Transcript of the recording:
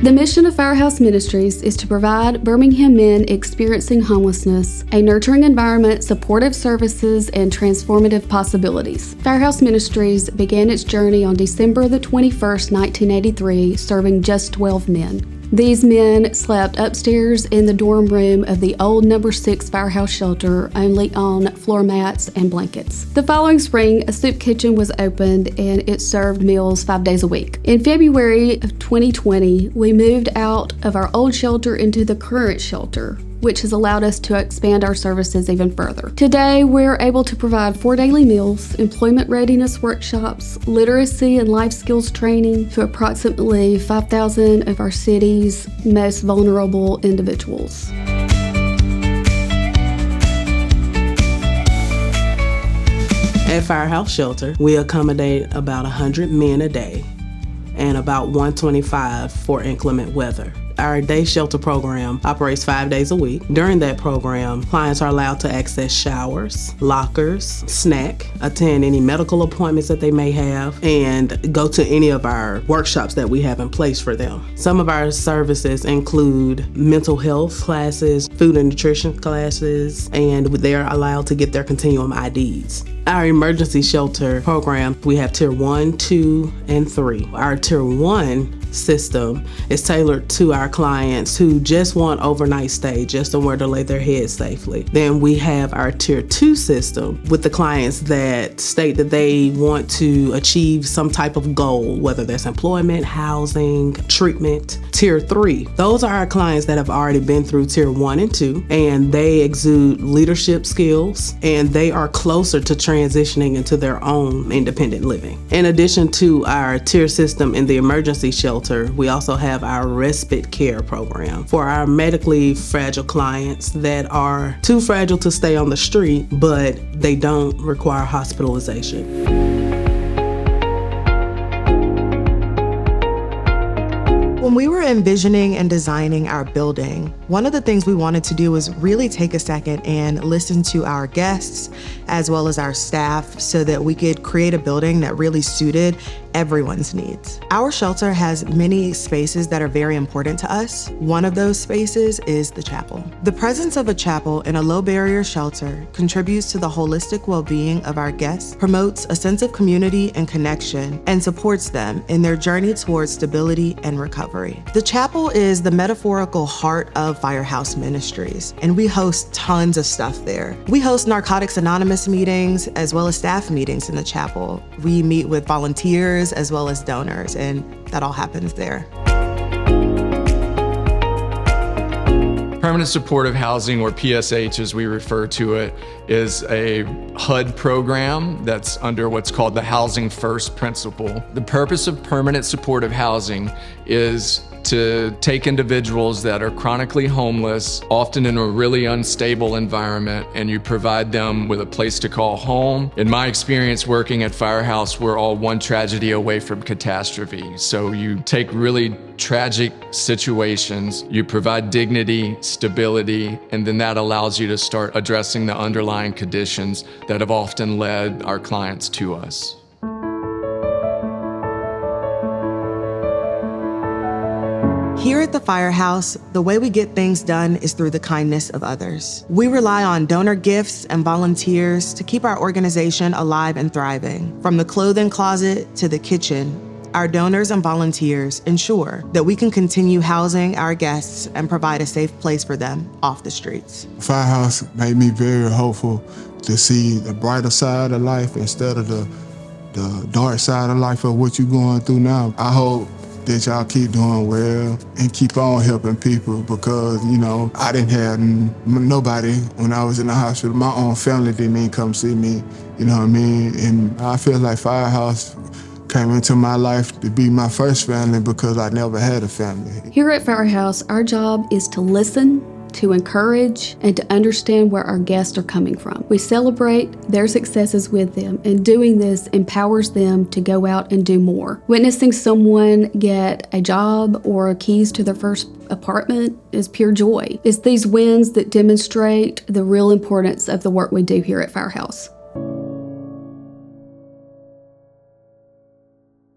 The mission of Firehouse Ministries is to provide Birmingham men experiencing homelessness a nurturing environment, supportive services, and transformative possibilities. Firehouse Ministries began its journey on December the 21st, 1983, serving just 12 men. These men slept upstairs in the dorm room of the old No. 6 Firehouse shelter, only on floor mats and blankets. The following spring, a soup kitchen was opened and it served meals 5 days a week. In February of 2020, we moved out of our old shelter into the current shelter, which has allowed us to expand our services even further. Today, we're able to provide 4 daily meals, employment readiness workshops, literacy and life skills training to approximately 5,000 of our city's most vulnerable individuals. At Firehouse Shelter, we accommodate about 100 men a day and about 125 for inclement weather. Our day shelter program operates 5 days a week. During that program, clients are allowed to access showers, lockers, snack, attend any medical appointments that they may have, and go to any of our workshops that we have in place for them. Some of our services include mental health classes, food and nutrition classes, and they're allowed to get their continuum IDs. Our emergency shelter program, we have Tier 1, 2, and 3. Our Tier 1 system is tailored to our clients who just want overnight stay, just somewhere to lay their head safely. Then we have our Tier 2 system with the clients that state that they want to achieve some type of goal, whether that's employment, housing, treatment. Tier 3, those are our clients that have already been through Tier 1 and 2, and they exude leadership skills, and they are closer to transitioning into their own independent living. In addition to our tier system in the emergency shelter, we also have our respite care program for our medically fragile clients that are too fragile to stay on the street, but they don't require hospitalization. When we were envisioning and designing our building, one of the things we wanted to do was really take a second and listen to our guests as well as our staff so that we could create a building that really suited everyone's needs. Our shelter has many spaces that are very important to us. One of those spaces is the chapel. The presence of a chapel in a low-barrier shelter contributes to the holistic well-being of our guests, promotes a sense of community and connection, and supports them in their journey towards stability and recovery. The chapel is the metaphorical heart of Firehouse Ministries, and we host tons of stuff there. We host Narcotics Anonymous meetings as well as staff meetings in the chapel. We meet with volunteers as well as donors, and that all happens there. Permanent Supportive Housing, or PSH as we refer to it, is a HUD program that's under what's called the Housing First principle. The purpose of permanent supportive housing is to take individuals that are chronically homeless, often in a really unstable environment, and you provide them with a place to call home. In my experience working at Firehouse, we're all one tragedy away from catastrophe. So you take really tragic situations, you provide dignity, stability, and then that allows you to start addressing the underlying conditions that have often led our clients to us. Here at the Firehouse, the way we get things done is through the kindness of others. We rely on donor gifts and volunteers to keep our organization alive and thriving. From the clothing closet to the kitchen, our donors and volunteers ensure that we can continue housing our guests and provide a safe place for them off the streets. Firehouse made me very hopeful to see the brighter side of life instead of the dark side of life of what you're going through now. I hope that y'all keep doing well and keep on helping people because, you know, I didn't have nobody when I was in the hospital. My own family didn't even come see me, you know what I mean? And I feel like Firehouse came into my life to be my first family because I never had a family. Here at Firehouse, our job is to listen, to encourage, and to understand where our guests are coming from. We celebrate their successes with them, and doing this empowers them to go out and do more. Witnessing someone get a job or keys to their first apartment is pure joy. It's these wins that demonstrate the real importance of the work we do here at Firehouse.